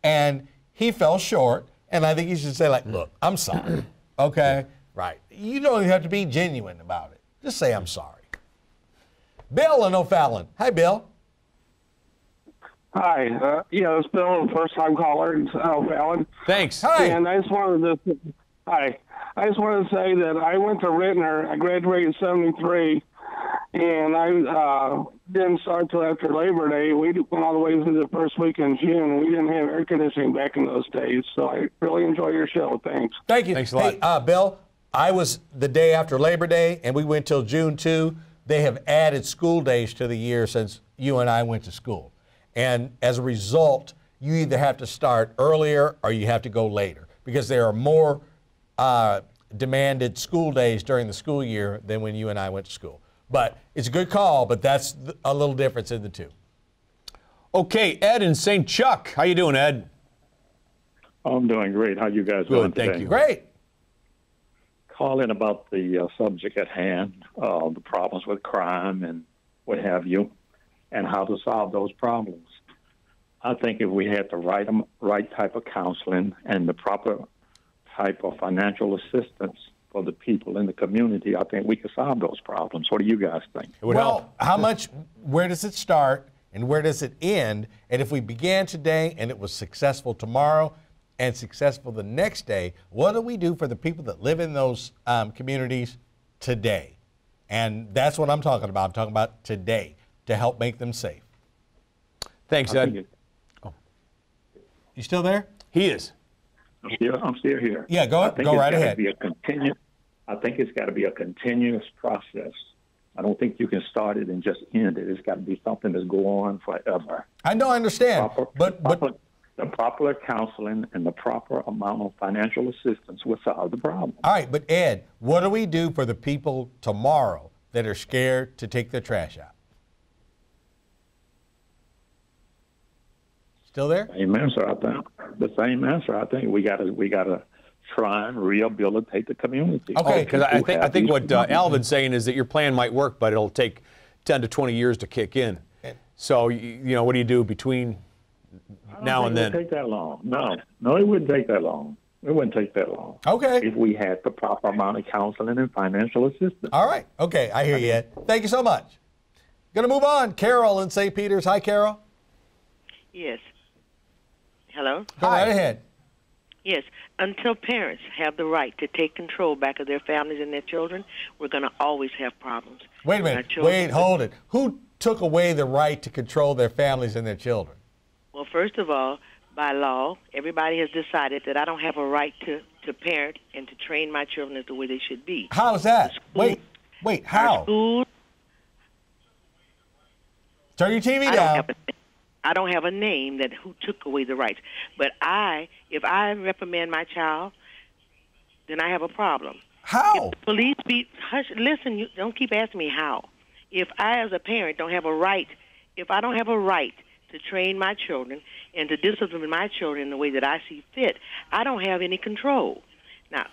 And he fell short. And I think you should say, like, look, I'm sorry. Okay? Right. You don't even have to be genuine about it. Just say, I'm sorry. Bill in O'Fallon. Hi, Bill. Hi. Yeah, it's Bill, first time caller in O'Fallon. Thanks. Hi. And I just wanted to, hi. I just wanted to say that I went to Rittner. I graduated in 73. And I didn't start till after Labor Day. We went all the way through the first week in June. We didn't have air conditioning back in those days. So I really enjoy your show. Thanks. Thank you. Thanks a lot. Hey, Bill, I was the day after Labor Day, and we went till June 2. They have added school days to the year since you and I went to school. And as a result, you either have to start earlier or you have to go later because there are more demanded school days during the school year than when you and I went to school. But it's a good call, but that's a little difference in the two. Okay, Ed in St. Chuck. How you doing, Ed? I'm doing great. How you guys doing today? Thank you. Great. Calling about the subject at hand, the problems with crime and what have you, and how to solve those problems. I think if we had the right type of counseling and the proper type of financial assistance for the people in the community, I think we could solve those problems. What do you guys think? Well, how much, where does it start and where does it end? And if we began today and it was successful tomorrow and successful the next day, what do we do for the people that live in those communities today? And that's what I'm talking about. I'm talking about today to help make them safe. Thanks, Ed. Oh. You still there? He is. I'm still here. Yeah, go right ahead. I think it's got to be a continuous process. I don't think you can start it and just end it. It's got to be something that's go on forever. I know, I understand. The proper counseling and the proper amount of financial assistance will solve the problem. All right, but Ed, what do we do for the people tomorrow that are scared to take their trash out? Still there? Same answer, I think. The same answer. I think we gotta try and rehabilitate the community. Okay, because I think what Alvin's saying is that your plan might work, but it'll take 10 to 20 years to kick in. So you know, what do you do between now and then? It wouldn't take that long. No, it wouldn't take that long. It wouldn't take that long. Okay. If we had the proper amount of counseling and financial assistance. All right. Okay, I hear you, Ed. Thank you so much. Going to move on. Carol in St. Peters. Hi, Carol. Yes. Hello? Go right ahead. Yes. Until parents have the right to take control back of their families and their children, we're going to always have problems. Wait a minute. Wait, hold it. Who took away the right to control their families and their children? Well, first of all, by law, everybody has decided that I don't have a right to parent and to train my children as the way they should be. How is that? Wait, how? Our schools, turn your TV down. I don't have a name that who took away the rights. But if I reprimand my child, then I have a problem. How? If the police listen, you don't keep asking me how. If I as a parent don't have a right, if I don't have a right to train my children and to discipline my children in the way that I see fit, I don't have any control. Now,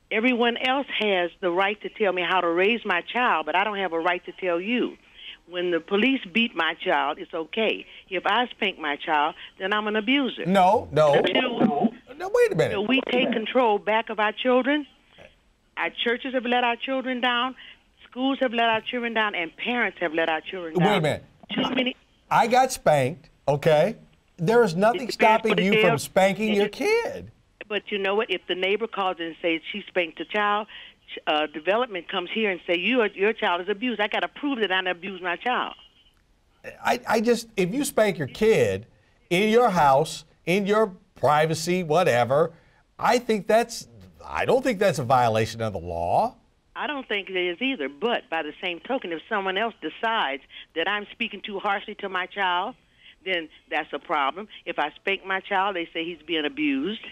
everyone else has the right to tell me how to raise my child, but I don't have a right to tell you. When the police beat my child, it's okay. If I spank my child, then I'm an abuser. No, wait a minute. So we take control back of our children. Our churches have let our children down. Schools have let our children down, and parents have let our children down. Wait a minute. Too many. I got spanked, okay? There is nothing stopping you from spanking your kid. But you know what? If the neighbor calls and says she spanked a child, development comes here and say your child is abused. I got to prove that I abused my child. If you spank your kid in your house in your privacy, whatever. I don't think that's a violation of the law. I don't think it is either, but by the same token, if someone else decides that I'm speaking too harshly to my child, then that's a problem. If I spank my child, they say he's being abused.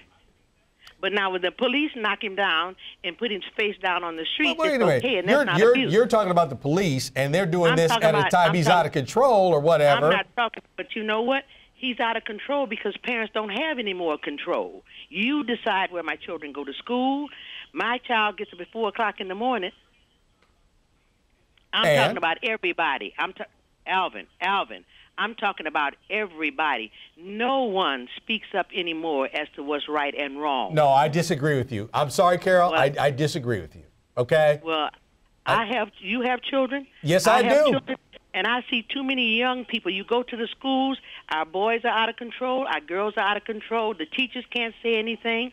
But now when the police knock him down and put his face down on the street, it's okay, and that's not abuse. You're talking about the police, and they're doing this at a time he's out of control or whatever. I'm not talking, but you know what? He's out of control because parents don't have any more control. You decide where my children go to school. My child gets up at 4 o'clock in the morning. I'm talking about everybody. Alvin, I'm talking about everybody. No one speaks up anymore as to what's right and wrong. No, I disagree with you. I'm sorry, Carol. Well, I disagree with you. Okay? Well, you have children? Yes, I do. Children, and I see too many young people. You go to the schools, our boys are out of control, our girls are out of control, the teachers can't say anything.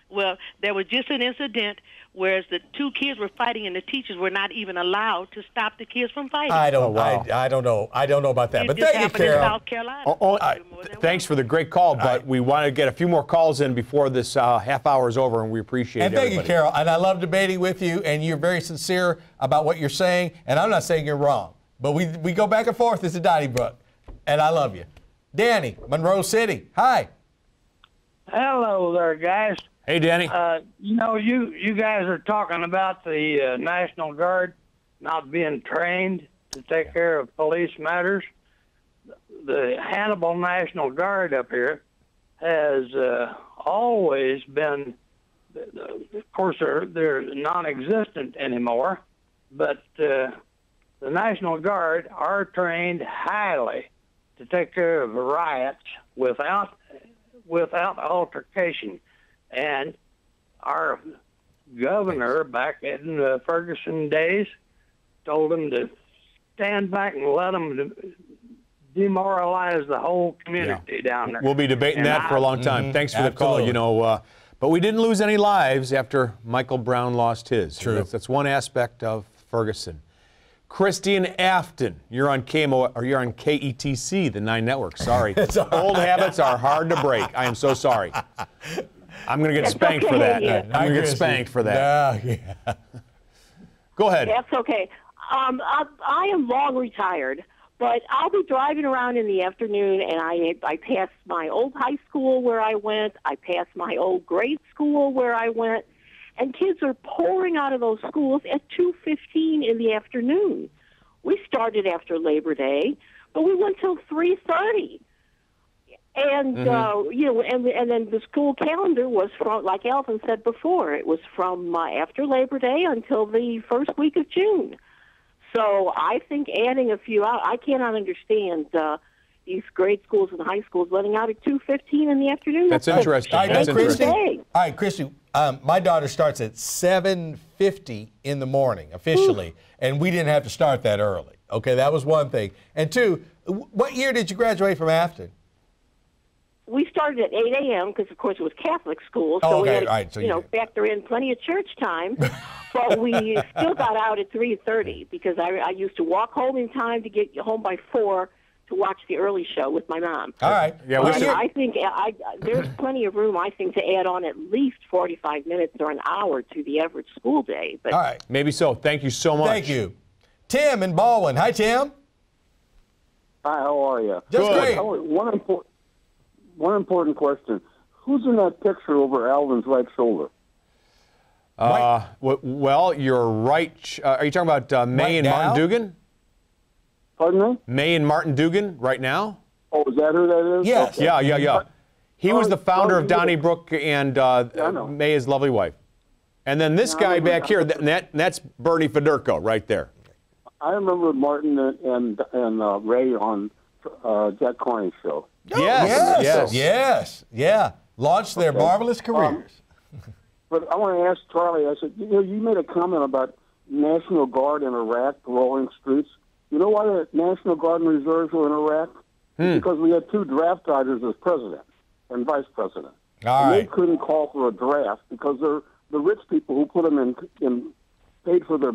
Well, there was just an incident where the 2 kids were fighting and the teachers were not even allowed to stop the kids from fighting. I don't know about that. But thank you, Carol. South Carolina. Thanks for the great call, but we want to get a few more calls in before this half hour is over, and we appreciate it. And thank you, Carol. And I love debating with you, and you're very sincere about what you're saying, and I'm not saying you're wrong. But we go back and forth. It's a Donnybrook, and I love you. Danny, Monroe City. Hi. Hello there, guys. Hey, Danny. You know, you guys are talking about the National Guard not being trained to take care of police matters. The Hannibal National Guard up here has always been, of course, they're non-existent anymore, but the National Guard are trained highly to take care of riots without altercation. And our governor back in the Ferguson days told him to stand back and let them demoralize the whole community down there. We'll be debating that for a long time. Thanks for the call. You know, but we didn't lose any lives after Michael Brown lost his. True. That's one aspect of Ferguson. Christy in Afton, you're on KMO, or you're on KETC, the 9 network. Sorry. Old habits are hard to break. I am so sorry. I'm going to get spanked for that. I'm going to get spanked for that. Yeah. Go ahead. That's okay. I am long retired, but I'll be driving around in the afternoon, and I pass my old high school where I went. I pass my old grade school where I went, and kids are pouring out of those schools at 2:15 in the afternoon. We started after Labor Day, but we went till 3:30. And, you know, and then the school calendar was from, like Alvin said before, it was from after Labor Day until the first week of June. So I think adding a few out, I cannot understand these grade schools and high schools letting out at 2:15 in the afternoon. That's interesting. That's interesting. All right, Christy, my daughter starts at 7:50 in the morning officially, and we didn't have to start that early. Okay, that was one thing. And two, what year did you graduate from Afton? We started at 8 a.m. because, of course, it was Catholic school, so we had to, factor in plenty of church time. But we still got out at 3:30 because I used to walk home in time to get home by 4 to watch the early show with my mom. All right. Yeah, I think there's plenty of room, I think, to add on at least 45 minutes or an hour to the average school day. But all right. Maybe so. Thank you so much. Thank you. Tim in Baldwin. Hi, Tim. Hi, how are you? Just great. One important question. Who's in that picture over Alvin's right shoulder? Well, you're right. Are you talking about May and Martin Dugan? Pardon me? May and Martin Dugan right now? Oh, is that who that is? Yes. Okay. Yeah. He was the founder of Donnybrook and May, his lovely wife. And then this guy back here, that's Bernie Federko right there. I remember Martin and Ray on Jack Corney's show. Yes. Launched their marvelous careers. But I want to ask Charlie, I said, you made a comment about National Guard in Iraq rolling streets. You know why the National Guard and Reserves were in Iraq? Because we had 2 draft dodgers as president and vice president. They couldn't call for a draft because they're the rich people who put them in paid for their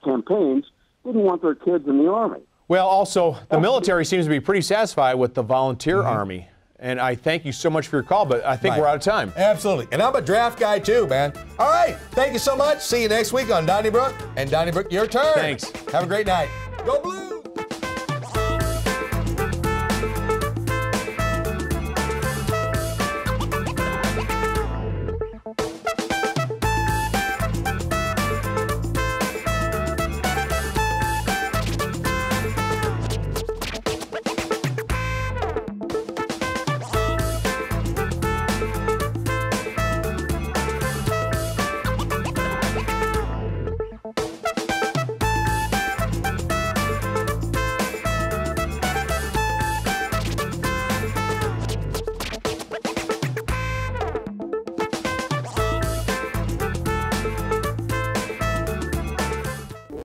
campaigns didn't want their kids in the army. Well, also, the military seems to be pretty satisfied with the volunteer army. And I thank you so much for your call, but I think we're out of time. Absolutely. And I'm a draft guy too, man. All right. Thank you so much. See you next week on Donnybrook. And Donnybrook, your turn. Thanks. Have a great night. Go Blues!